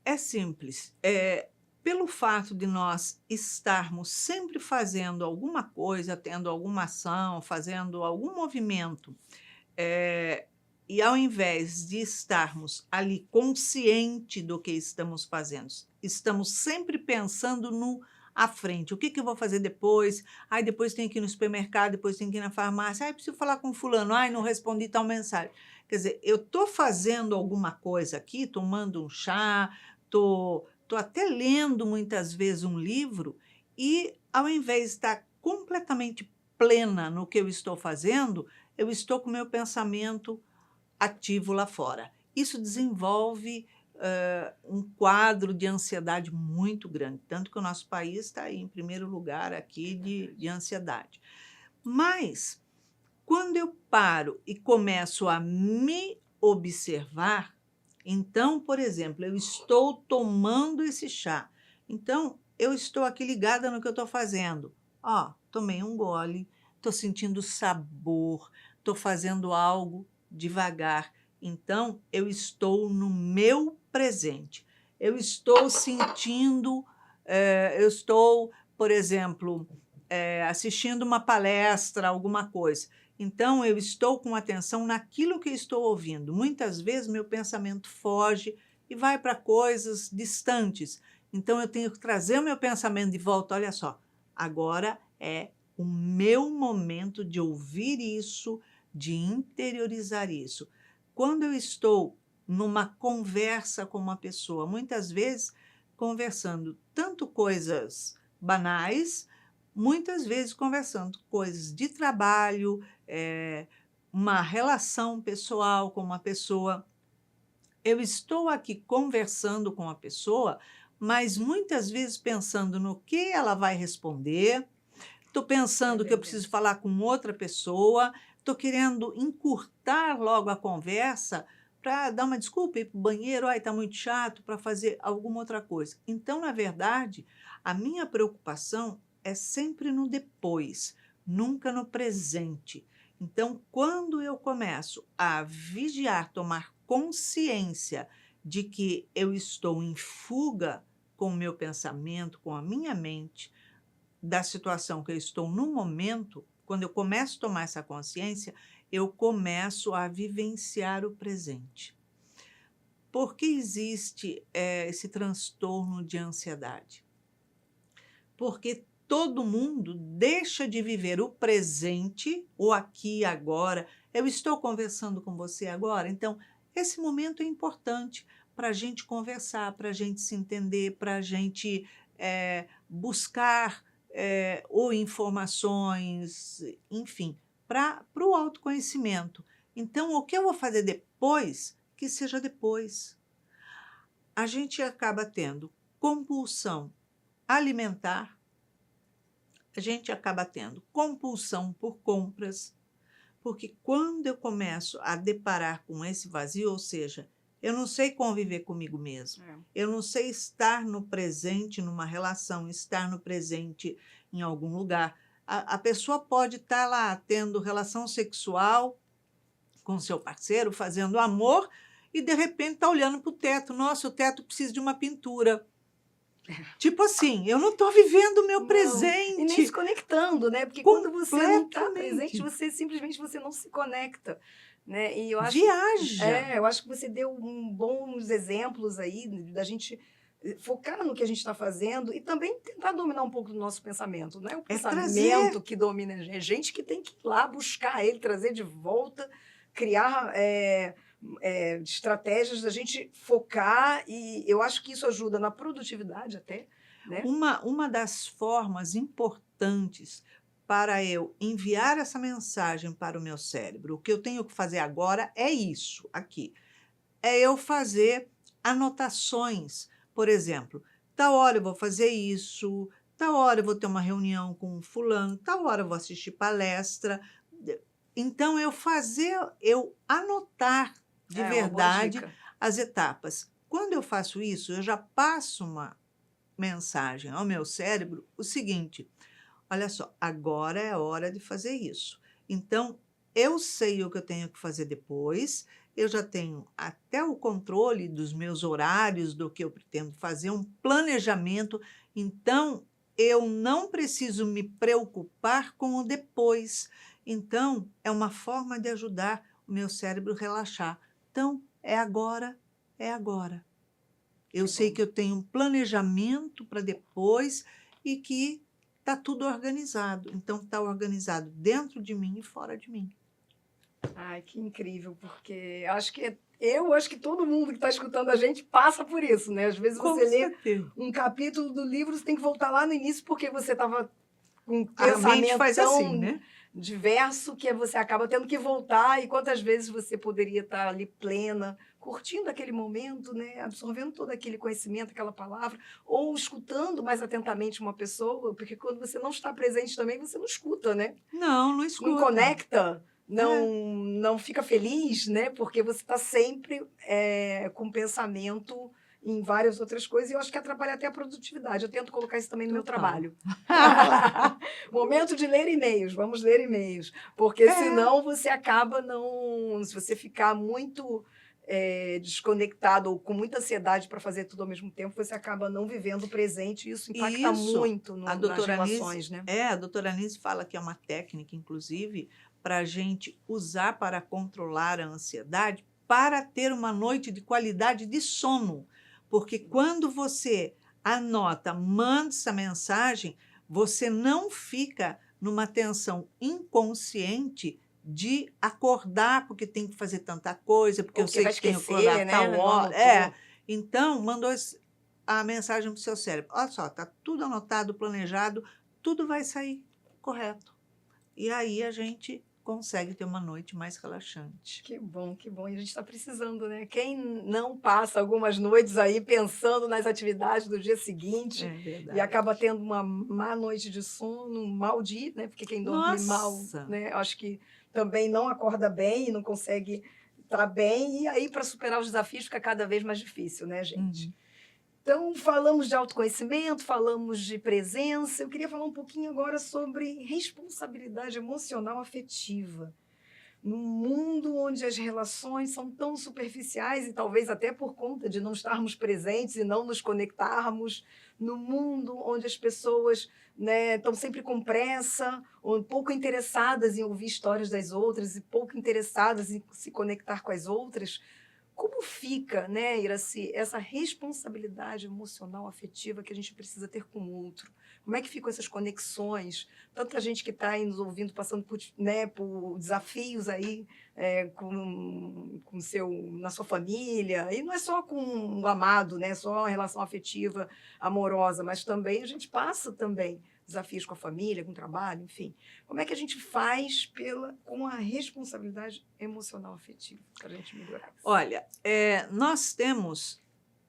É simples. Pelo fato de nós estarmos sempre fazendo alguma coisa, tendo alguma ação, fazendo algum movimento, e ao invés de estarmos ali consciente do que estamos fazendo, estamos sempre pensando no à frente. O que eu vou fazer depois? Ai, depois tenho que ir no supermercado, depois tenho que ir na farmácia. Ai, preciso falar com fulano. Ai, não respondi tal mensagem. Quer dizer, eu estou fazendo alguma coisa aqui, tomando um chá, estou até lendo muitas vezes um livro e, ao invés de estar completamente plena no que eu estou fazendo, eu estou com o meu pensamento ativo lá fora. Isso desenvolve um quadro de ansiedade muito grande, tanto que o nosso país está aí em primeiro lugar aqui de ansiedade. Mas, quando eu paro e começo a me observar, então, por exemplo, eu estou tomando esse chá. Então, eu estou aqui ligada no que eu estou fazendo. Tomei um gole, estou sentindo sabor, estou fazendo algo devagar. Então, eu estou no meu presente. Eu estou sentindo, eu estou, por exemplo, assistindo uma palestra, alguma coisa. Então, eu estou com atenção naquilo que estou ouvindo. Muitas vezes, meu pensamento foge e vai para coisas distantes. Então, eu tenho que trazer o meu pensamento de volta. Olha só, agora é o meu momento de ouvir isso, de interiorizar isso. Quando eu estou numa conversa com uma pessoa, muitas vezes conversando tanto coisas banais, muitas vezes conversando coisas de trabalho, uma relação pessoal com uma pessoa. Eu estou aqui conversando com a pessoa, mas muitas vezes pensando no que ela vai responder, estou pensando que eu preciso falar com outra pessoa, estou querendo encurtar logo a conversa para dar uma desculpa, ir para o banheiro, está muito chato, para fazer alguma outra coisa. Então, na verdade, a minha preocupação é sempre no depois, nunca no presente. Então, quando eu começo a vigiar, tomar consciência de que eu estou em fuga com o meu pensamento, com a minha mente, da situação que eu estou no momento, quando eu começo a tomar essa consciência, eu começo a vivenciar o presente. Por que existe esse transtorno de ansiedade? Porque todo mundo deixa de viver o presente, o aqui e agora. Eu estou conversando com você agora, então esse momento é importante, para a gente conversar, para a gente se entender, para a gente buscar ou informações, enfim, para o autoconhecimento. Então, o que eu vou fazer depois, que seja depois. A gente acaba tendo compulsão alimentar, a gente acaba tendo compulsão por compras, porque quando eu começo a deparar com esse vazio, ou seja, eu não sei conviver comigo mesmo, eu não sei estar no presente numa relação, estar no presente em algum lugar. A pessoa pode estar lá tendo relação sexual com seu parceiro, fazendo amor, e de repente está olhando para o teto. Nossa, o teto precisa de uma pintura. Tipo assim, eu não estou vivendo o meu presente. E nem se conectando, né? Porque quando você não está presente, você simplesmente não se conecta. Né? E eu acho, viaja. Eu acho que você deu bons exemplos aí da gente focar no que a gente está fazendo e também tentar dominar um pouco do nosso pensamento. Não é o pensamento que domina a gente, gente que tem que ir lá buscar ele, trazer de volta, criar estratégias da gente focar, e eu acho que isso ajuda na produtividade até. Né? Uma das formas importantes para eu enviar essa mensagem para o meu cérebro, o que eu tenho que fazer agora é isso aqui. É eu fazer anotações. Por exemplo, tal hora eu vou fazer isso, tal hora eu vou ter uma reunião com fulano, tal hora eu vou assistir palestra. Então, eu anotar de verdade as etapas. Quando eu faço isso, eu já passo uma mensagem ao meu cérebro o seguinte: olha só, agora é a hora de fazer isso. Então, eu sei o que eu tenho que fazer depois, eu já tenho até o controle dos meus horários, do que eu pretendo fazer, um planejamento. Então, eu não preciso me preocupar com o depois. Então, é uma forma de ajudar o meu cérebro a relaxar. Então, é agora, é agora. Eu sei que eu tenho um planejamento para depois e que está tudo organizado. Então, está organizado dentro de mim e fora de mim. Ai, que incrível, porque eu acho que todo mundo que está escutando a gente passa por isso, né? Às vezes você lê um capítulo do livro, você tem que voltar lá no início porque você estava com um pensamento tão assim, né? diverso que você acaba tendo que voltar, e quantas vezes você poderia estar ali plena, curtindo aquele momento, né? Absorvendo todo aquele conhecimento, aquela palavra, ou escutando mais atentamente uma pessoa, porque quando você não está presente também, você não escuta, né? Não escuta. Não conecta, não fica feliz, né? Porque você está sempre com pensamento em várias outras coisas, e eu acho que atrapalha até a produtividade. Eu tento colocar isso também no meu trabalho. Momento de ler e-mails, vamos ler e-mails. Porque senão você acaba se você ficar muito desconectado ou com muita ansiedade para fazer tudo ao mesmo tempo, você acaba não vivendo o presente, e isso impacta muito nas relações. Né? A doutora Anise fala que é uma técnica, inclusive, para a gente usar para controlar a ansiedade, para ter uma noite de qualidade de sono. Porque quando você anota, manda essa mensagem, você não fica numa tensão inconsciente de acordar porque tem que fazer tanta coisa, porque eu sei que tem que acordar tal hora. Então, mandou a mensagem para o seu cérebro. Olha só, está tudo anotado, planejado, tudo vai sair correto. E aí a gente consegue ter uma noite mais relaxante. Que bom, que bom. E a gente está precisando, né? Quem não passa algumas noites aí pensando nas atividades do dia seguinte e acaba tendo uma má noite de sono, um mau dia, né? Porque quem dorme mal, né? Acho que também não acorda bem e não consegue estar bem. E aí, para superar os desafios, fica cada vez mais difícil, né, gente? Então, falamos de autoconhecimento, falamos de presença. Eu queria falar um pouquinho agora sobre responsabilidade emocional afetiva. Num mundo onde as relações são tão superficiais, e talvez até por conta de não estarmos presentes e não nos conectarmos, no mundo onde as pessoas, né, estão sempre com pressa, ou pouco interessadas em ouvir histórias das outras e pouco interessadas em se conectar com as outras, Como fica, né, Iraci, essa responsabilidade emocional, afetiva que a gente precisa ter com o outro? Como é que ficam essas conexões? Tanta gente que está aí nos ouvindo, passando por, né, por desafios aí com seu, na sua família, e não é só com o amado, né, só a relação afetiva, amorosa, mas também a gente passa também desafios com a família, com o trabalho, enfim. Como é que a gente faz com a responsabilidade emocional afetiva para a gente melhorar isso? Olha, nós temos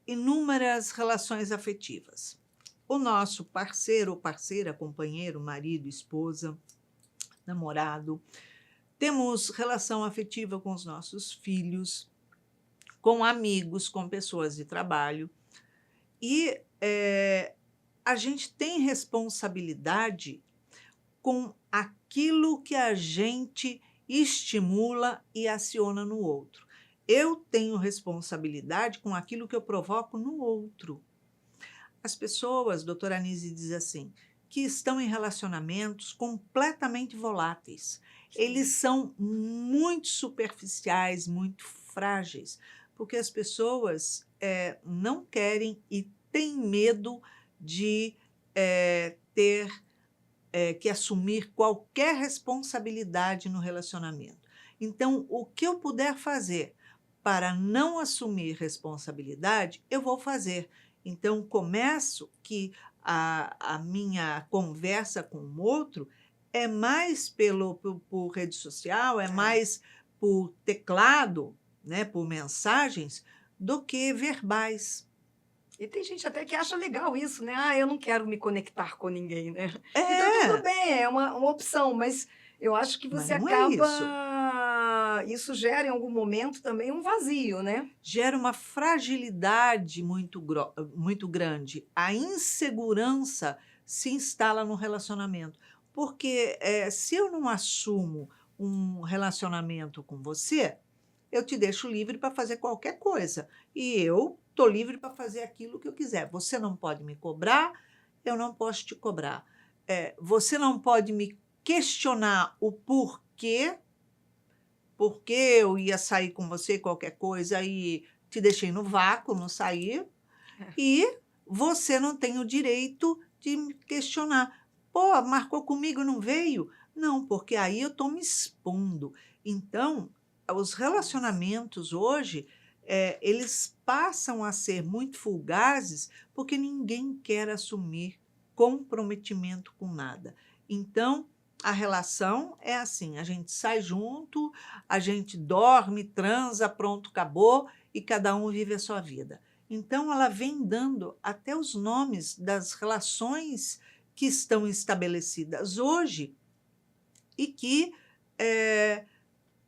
inúmeras relações afetivas. O nosso parceiro ou parceira, companheiro, marido, esposa, namorado. Temos relação afetiva com os nossos filhos, com amigos, com pessoas de trabalho. E a gente tem responsabilidade com aquilo que a gente estimula e aciona no outro. Eu tenho responsabilidade com aquilo que eu provoco no outro. As pessoas, doutora Anise diz assim, que estão em relacionamentos completamente voláteis. Eles são muito superficiais, muito frágeis, porque as pessoas não querem e têm medo de ter que assumir qualquer responsabilidade no relacionamento. Então, o que eu puder fazer para não assumir responsabilidade, eu vou fazer. Então, começo que a minha conversa com o outro é mais por rede social, é mais por teclado, né, por mensagens, do que verbais. E tem gente até que acha legal isso, né? Ah, eu não quero me conectar com ninguém, né? É. E tá tudo bem, é uma opção, mas eu acho que Mas você não é acaba... Isso gera em algum momento também um vazio, né? Gera uma fragilidade muito grande. A insegurança se instala no relacionamento. Porque se eu não assumo um relacionamento com você, eu te deixo livre para fazer qualquer coisa. E eu estou livre para fazer aquilo que eu quiser. Você não pode me cobrar, eu não posso te cobrar. Você não pode me questionar o porquê, porque eu ia sair com você qualquer coisa e te deixei no vácuo, não saí. E você não tem o direito de me questionar. Pô, marcou comigo e não veio? Não, porque aí eu estou me expondo. Então, os relacionamentos hoje, eles passam a ser muito fugazes porque ninguém quer assumir comprometimento com nada. Então, a relação é assim, a gente sai junto, a gente dorme, transa, pronto, acabou, e cada um vive a sua vida. Então, ela vem dando até os nomes das relações que estão estabelecidas hoje e que,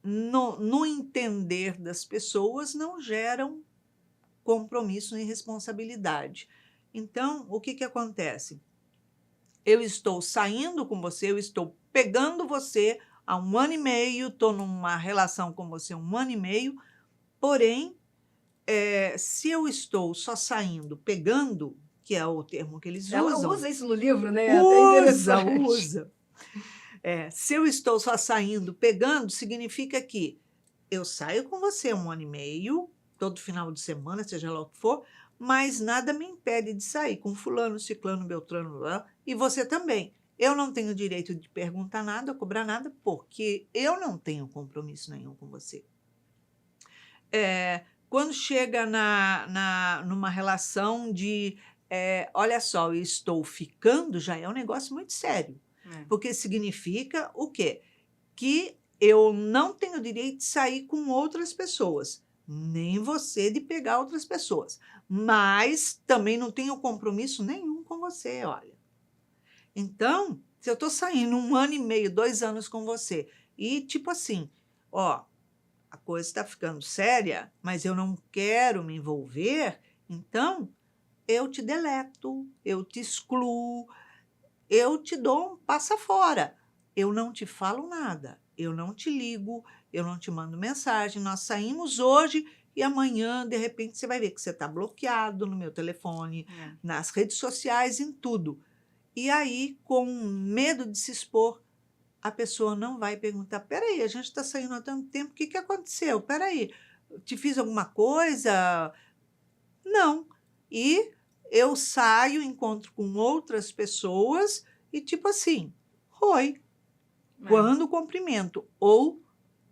no entender das pessoas, não geram compromisso nem responsabilidade. Então, o que acontece? Eu estou saindo com você, eu estou pegando você há 1 ano e meio, estou numa relação com você há 1 ano e meio, porém, se eu estou só saindo, pegando, que é o termo que eles usam... Ela usa isso no livro, né? Até interessante. Usa. Se eu estou só saindo, pegando, significa que eu saio com você há 1 ano e meio, todo final de semana, seja lá o que for, mas nada me impede de sair com fulano, ciclano, beltrano, e você também. Eu não tenho direito de perguntar nada, cobrar nada, porque eu não tenho compromisso nenhum com você. Quando chega numa relação de, olha só, eu estou ficando, já é um negócio muito sério. Porque significa o quê? Que eu não tenho direito de sair com outras pessoas, nem você de pegar outras pessoas, mas também não tenho compromisso nenhum com você, olha. Então, se eu estou saindo 1 ano e meio, 2 anos com você, e tipo assim, ó, a coisa está ficando séria, mas eu não quero me envolver, então eu te deleto, eu te excluo, eu te dou um passa fora. Eu não te falo nada, eu não te ligo, eu não te mando mensagem, nós saímos hoje e amanhã, de repente, você vai ver que você está bloqueado no meu telefone, nas redes sociais, em tudo. E aí, com medo de se expor, a pessoa não vai perguntar, peraí, a gente está saindo há tanto tempo, o que aconteceu? Peraí, Te fiz alguma coisa? Não. E eu saio, encontro com outras pessoas e tipo assim, oi, quando cumprimento ou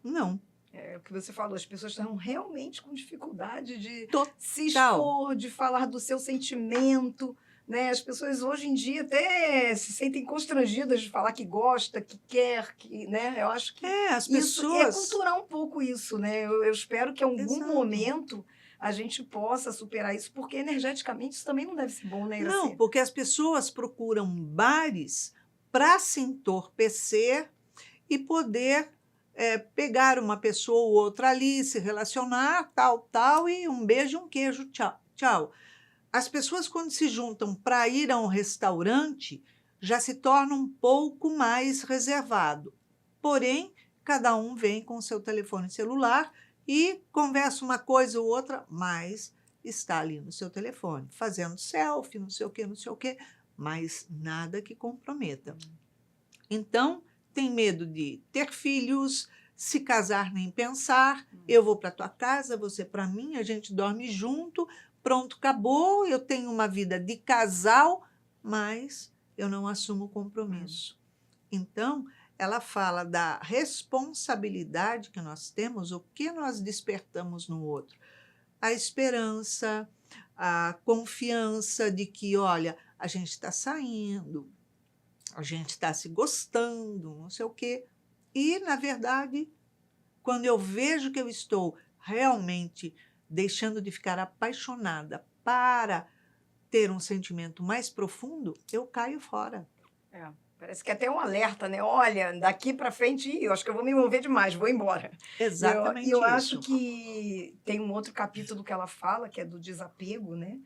não. É o que você falou, as pessoas estão realmente com dificuldade de se Total. expor, de falar do seu sentimento, né? As pessoas hoje em dia até se sentem constrangidas de falar que gosta, que quer, que, né? Eu acho que As isso é pessoas... culturar um pouco isso, né? Eu espero que em algum Exato. momento a gente possa superar isso, porque energeticamente isso também não deve ser bom, né, Iraci? Não, porque as pessoas procuram bares para se entorpecer e poder pegar uma pessoa ou outra ali, se relacionar, tal, e um beijo, um queijo, tchau, tchau. As pessoas, quando se juntam para ir a um restaurante, já se torna um pouco mais reservado. Porém, cada um vem com o seu telefone celular e conversa uma coisa ou outra, mas está ali no seu telefone, fazendo selfie, não sei o quê, mas nada que comprometa. Então, tem medo de ter filhos, se casar nem pensar, eu vou para tua casa, você para mim, a gente dorme junto, pronto, acabou, eu tenho uma vida de casal, mas eu não assumo compromisso. Então, ela fala da responsabilidade que nós temos, o que nós despertamos no outro. A esperança, a confiança de que, olha, a gente está saindo, a gente está se gostando, não sei o quê. E, na verdade, quando eu vejo que eu estou realmente deixando de ficar apaixonada para ter um sentimento mais profundo, eu caio fora. Parece que é até um alerta, né? Olha, daqui para frente, eu acho que eu vou me envolver demais, vou embora. Exatamente eu isso. acho que tem um outro capítulo que ela fala, que é do desapego, né?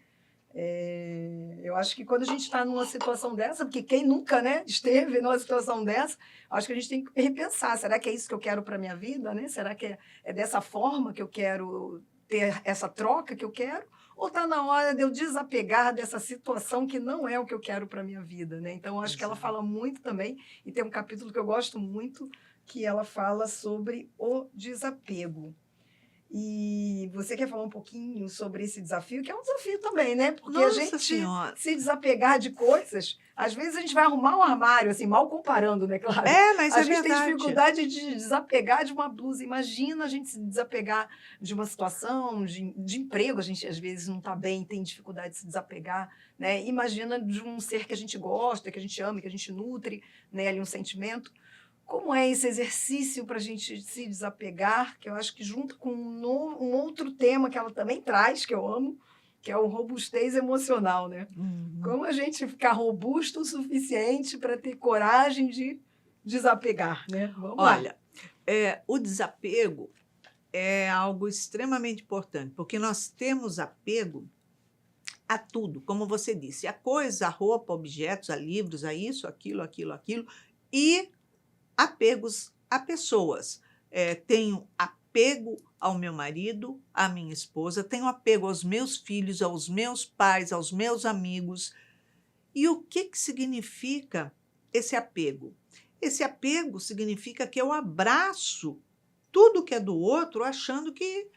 Eu acho que quando a gente está numa situação dessa, porque quem nunca, né, esteve numa situação dessa, acho que a gente tem que repensar, será que é isso que eu quero para a minha vida, né? Será que é dessa forma que eu quero ter essa troca que eu quero? Ou está na hora de eu desapegar dessa situação que não é o que eu quero para a minha vida, né? Então, acho que ela fala muito também, e tem um capítulo que eu gosto muito, que ela fala sobre o desapego. E você quer falar um pouquinho sobre esse desafio, que é um desafio também, né? Porque Nossa a gente Senhora. se desapegar de coisas, às vezes a gente vai arrumar um armário, assim, mal comparando, né, claro? Mas a gente tem verdade. dificuldade de desapegar de uma blusa. Imagina a gente se desapegar de uma situação, de emprego, a gente às vezes não está bem, tem dificuldade de se desapegar, né? Imagina de um ser que a gente gosta, que a gente ama, que a gente nutre, né, ali um sentimento. Como é esse exercício para a gente se desapegar, que eu acho que junto com um outro tema que ela também traz, que eu amo, que é o robustez emocional, né? Como a gente ficar robusto o suficiente para ter coragem de desapegar, né? Vamos Olha, o desapego é algo extremamente importante, porque nós temos apego a tudo, como você disse, a coisa, a roupa, objetos, a livros, a isso, aquilo, e apegos a pessoas. Tenho apego ao meu marido, à minha esposa, tenho apego aos meus filhos, aos meus pais, aos meus amigos. E o que significa esse apego? Esse apego significa que eu abraço tudo que é do outro achando que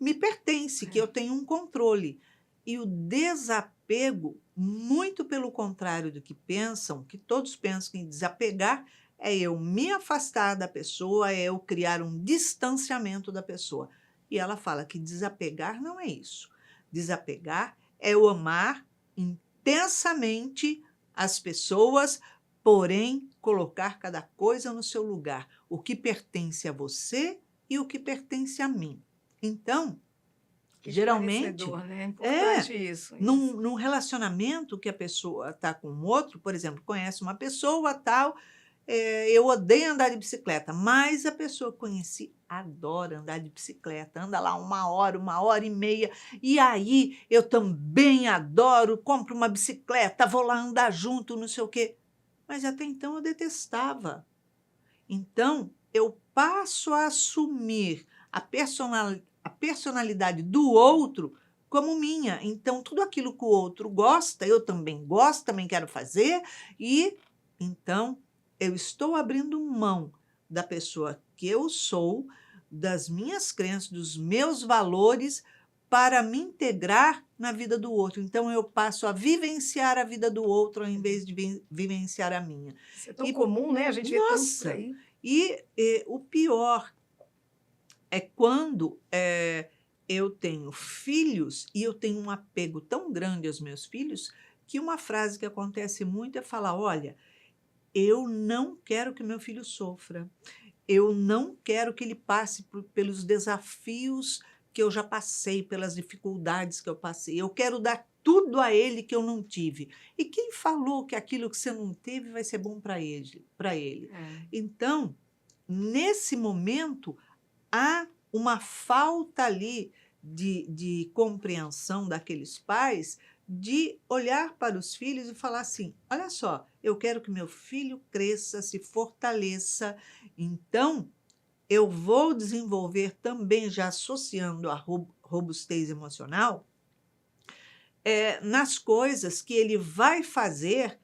me pertence, que eu tenho um controle. E o desapego, muito pelo contrário do que pensam, que todos pensam em desapegar, é eu me afastar da pessoa, é eu criar um distanciamento da pessoa. E ela fala que desapegar não é isso. Desapegar é eu amar intensamente as pessoas, porém colocar cada coisa no seu lugar. O que pertence a você e o que pertence a mim. Então, geralmente, né? Importante isso. Num relacionamento que a pessoa está com o outro, por exemplo, conhece uma pessoa, tal, eu odeio andar de bicicleta, mas a pessoa que conheci adora andar de bicicleta, anda lá 1 hora, 1 hora e meia, e aí eu também adoro, compro uma bicicleta, vou lá andar junto, não sei o quê. Mas até então eu detestava. Então, eu passo a assumir a personalidade do outro como minha. Então, tudo aquilo que o outro gosta, eu também gosto, também quero fazer, e então eu estou abrindo mão da pessoa que eu sou, das minhas crenças, dos meus valores, para me integrar na vida do outro. Então, eu passo a vivenciar a vida do outro ao invés de vivenciar a minha. Isso é tão comum, né? A gente vê tanto por Nossa! aí. E o pior é quando eu tenho filhos e eu tenho um apego tão grande aos meus filhos que uma frase que acontece muito é falar: olha, eu não quero que meu filho sofra, eu não quero que ele passe pelos desafios que eu já passei, pelas dificuldades que eu passei, eu quero dar tudo a ele que eu não tive. E quem falou que aquilo que você não teve vai ser bom para ele? Então, nesse momento, há uma falta ali de compreensão daqueles pais de olhar para os filhos e falar assim: olha só, eu quero que meu filho cresça, se fortaleça, então eu vou desenvolver também, já associando a robustez emocional, nas coisas que ele vai fazer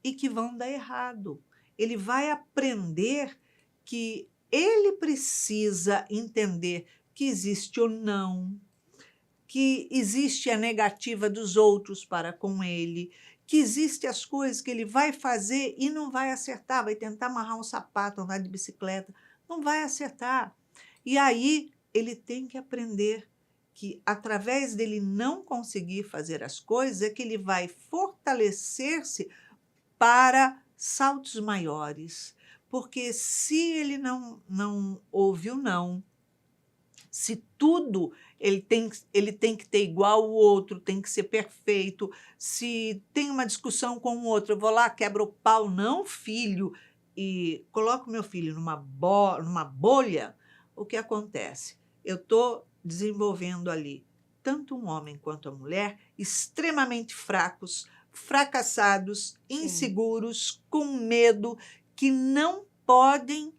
e que vão dar errado. Ele vai aprender que ele precisa entender que existe o não, que existe a negativa dos outros para com ele, que existem as coisas que ele vai fazer e não vai acertar, vai tentar amarrar um sapato, andar de bicicleta, não vai acertar. E aí ele tem que aprender que, através dele não conseguir fazer as coisas, é que ele vai fortalecer-se para saltos maiores. Porque se ele não ouve o não, se tudo ele tem que ter igual o outro, tem que ser perfeito, se tem uma discussão com o outro, eu vou lá, quebro o pau, não, filho, e coloco meu filho numa bolha, o que acontece? Eu estou desenvolvendo ali tanto um homem quanto a mulher extremamente fracos, fracassados, inseguros, com medo, que não podem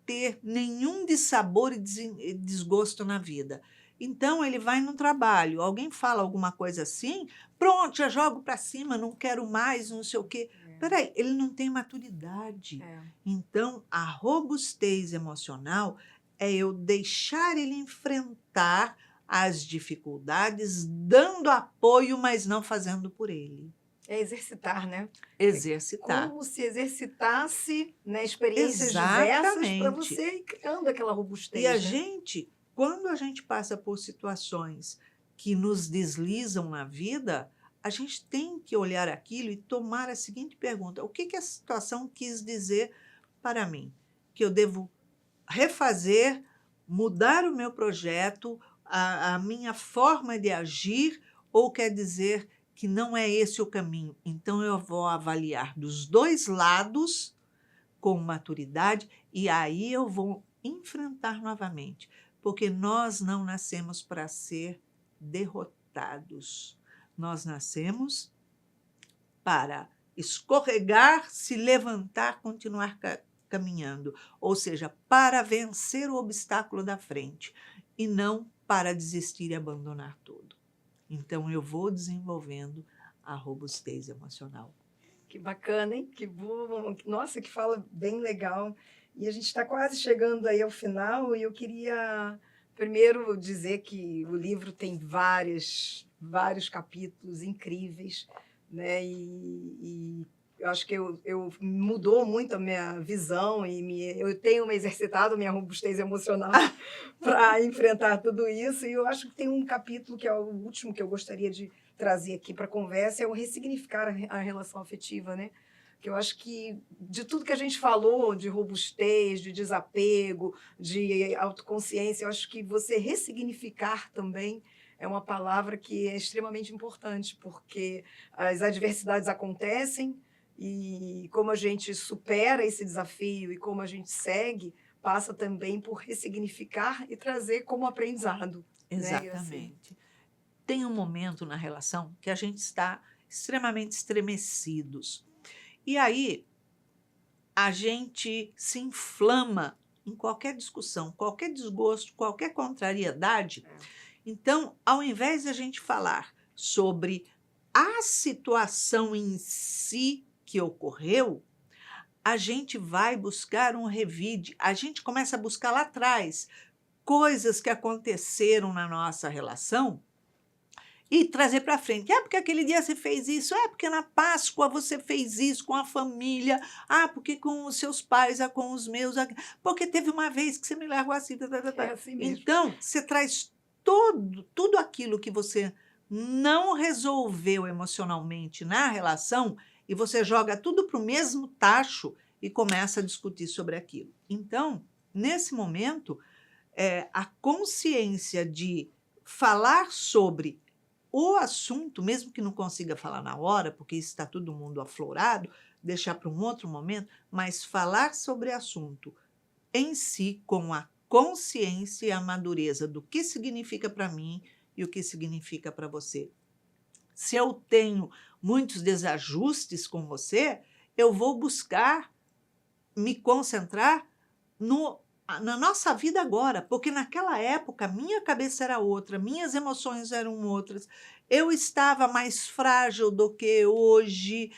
ter nenhum dissabor e desgosto na vida. Então, ele vai no trabalho, alguém fala alguma coisa assim, pronto, já jogo para cima, não quero mais, não sei o quê. Peraí, ele não tem maturidade. Então, a robustez emocional é eu deixar ele enfrentar as dificuldades, dando apoio, mas não fazendo por ele. É exercitar, né? Exercitar. Como se exercitasse, né, experiências Exatamente. diversas para você ir criando aquela robustez. E a né? gente, quando a gente passa por situações que nos deslizam na vida, a gente tem que olhar aquilo e tomar a seguinte pergunta: o que a situação quis dizer para mim? Que eu devo refazer, mudar o meu projeto, a minha forma de agir, ou quer dizer que não é esse o caminho? Então, eu vou avaliar dos dois lados com maturidade e aí eu vou enfrentar novamente, porque nós não nascemos para ser derrotados. Nós nascemos para escorregar, se levantar, continuar caminhando, ou seja, para vencer o obstáculo da frente e não para desistir e abandonar tudo. Então, eu vou desenvolvendo a robustez emocional. Que bacana, hein? Que bom. Nossa, que fala bem legal. E a gente está quase chegando aí ao final e eu queria primeiro dizer que o livro tem vários capítulos incríveis, né? E eu acho que eu mudou muito a minha visão e eu tenho me exercitado a minha robustez emocional para enfrentar tudo isso. E eu acho que tem um capítulo que é o último que eu gostaria de trazer aqui para a conversa, é o ressignificar a relação afetiva, né? Que eu acho que de tudo que a gente falou, de robustez, de desapego, de autoconsciência, eu acho que você ressignificar também é uma palavra que é extremamente importante, porque as adversidades acontecem e como a gente supera esse desafio e como a gente segue, passa também por ressignificar e trazer como aprendizado. Exatamente. Né? Assim, tem um momento na relação que a gente está extremamente estremecidos. E aí, a gente se inflama em qualquer discussão, qualquer desgosto, qualquer contrariedade. Então, ao invés de a gente falar sobre a situação em si que ocorreu, a gente vai buscar um revide, a gente começa a buscar lá atrás coisas que aconteceram na nossa relação e trazer para frente. É porque aquele dia você fez isso, é porque na Páscoa você fez isso com a família, porque com os seus pais, com os meus, porque teve uma vez que você me largou assim. É assim mesmo. Então, você traz tudo aquilo que você não resolveu emocionalmente na relação e você joga tudo para o mesmo tacho e começa a discutir sobre aquilo. Então, nesse momento, a consciência de falar sobre o assunto, mesmo que não consiga falar na hora, porque isso está todo mundo aflorado, deixar para um outro momento, mas falar sobre o assunto em si, com a consciência e a madureza do que significa para mim e o que significa para você. Se eu tenho muitos desajustes com você, eu vou buscar me concentrar na nossa vida agora, porque naquela época minha cabeça era outra, minhas emoções eram outras, eu estava mais frágil do que hoje,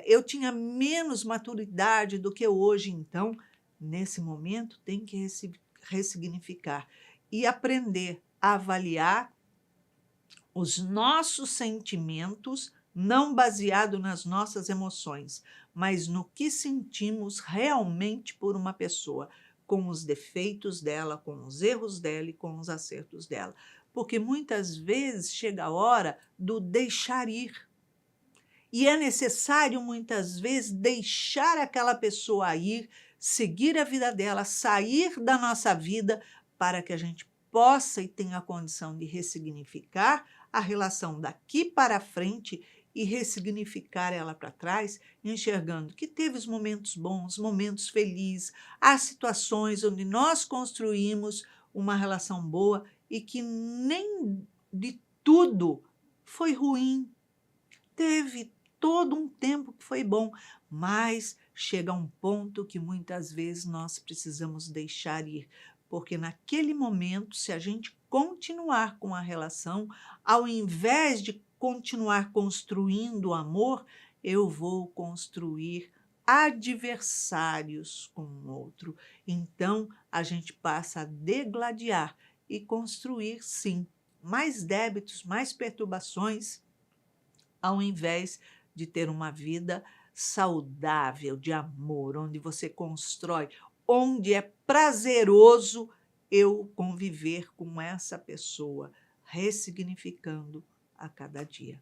eu tinha menos maturidade do que hoje. Então, nesse momento, tem que ressignificar e aprender a avaliar os nossos sentimentos, não baseado nas nossas emoções, mas no que sentimos realmente por uma pessoa, com os defeitos dela, com os erros dela e com os acertos dela. Porque muitas vezes chega a hora do deixar ir. E é necessário, muitas vezes, deixar aquela pessoa ir, seguir a vida dela, sair da nossa vida, para que a gente possa e tenha a condição de ressignificar a relação daqui para frente e ressignificar ela para trás, enxergando que teve os momentos bons, momentos felizes, as situações onde nós construímos uma relação boa e que nem de tudo foi ruim. Teve todo um tempo que foi bom, mas chega a um ponto que muitas vezes nós precisamos deixar ir, porque naquele momento, se a gente continuar com a relação, ao invés de continuar construindo o amor, eu vou construir adversários com o outro. Então, a gente passa a degladiar e construir, sim, mais débitos, mais perturbações, ao invés de ter uma vida saudável, de amor, onde você constrói, onde é prazeroso eu conviver com essa pessoa, ressignificando a cada dia.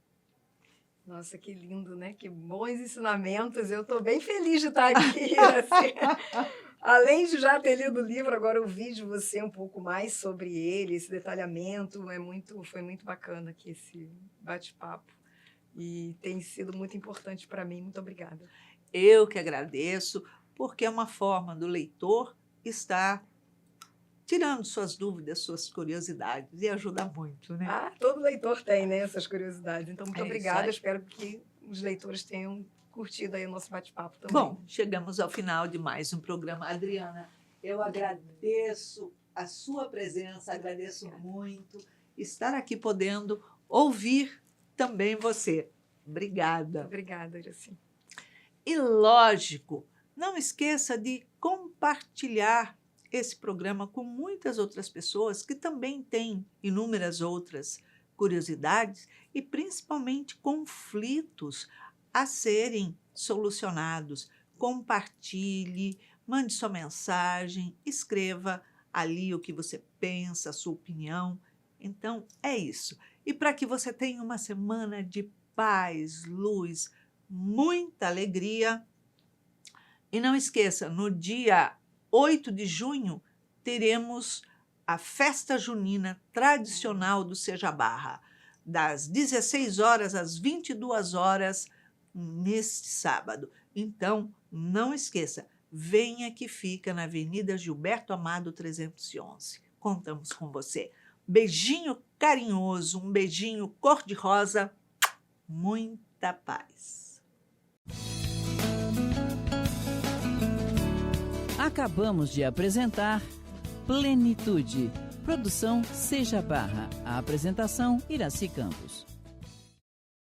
Nossa, que lindo, né? Que bons ensinamentos. Eu estou bem feliz de estar aqui. Assim. Além de já ter lido o livro, agora ouvir de você um pouco mais sobre ele, esse detalhamento, foi muito bacana aqui esse bate-papo. E tem sido muito importante para mim. Muito obrigada. Eu que agradeço, porque é uma forma do leitor estar tirando suas dúvidas, suas curiosidades, e ajuda muito, né? Todo leitor tem, né, essas curiosidades. Então, muito obrigada. Isso aí. Espero que os leitores tenham curtido aí o nosso bate-papo também. Bom, chegamos ao final de mais um programa. Adriana, eu agradeço a sua presença, agradeço muito estar aqui podendo ouvir também você. Obrigada. Obrigada, Iraci. E, lógico, não esqueça de compartilhar esse programa com muitas outras pessoas que também têm inúmeras outras curiosidades e, principalmente, conflitos a serem solucionados. Compartilhe, mande sua mensagem, escreva ali o que você pensa, a sua opinião. Então, é isso. E para que você tenha uma semana de paz, luz, muita alegria. E não esqueça, no dia 8 de junho, teremos a festa junina tradicional do Seja Barra, das 16 horas às 22 horas, neste sábado. Então, não esqueça, venha que fica na Avenida Gilberto Amado 311. Contamos com você. Beijinho carinhoso, um beijinho cor-de-rosa, muita paz. Acabamos de apresentar Plenitude. Produção Seja Barra. A apresentação Iraci Campos.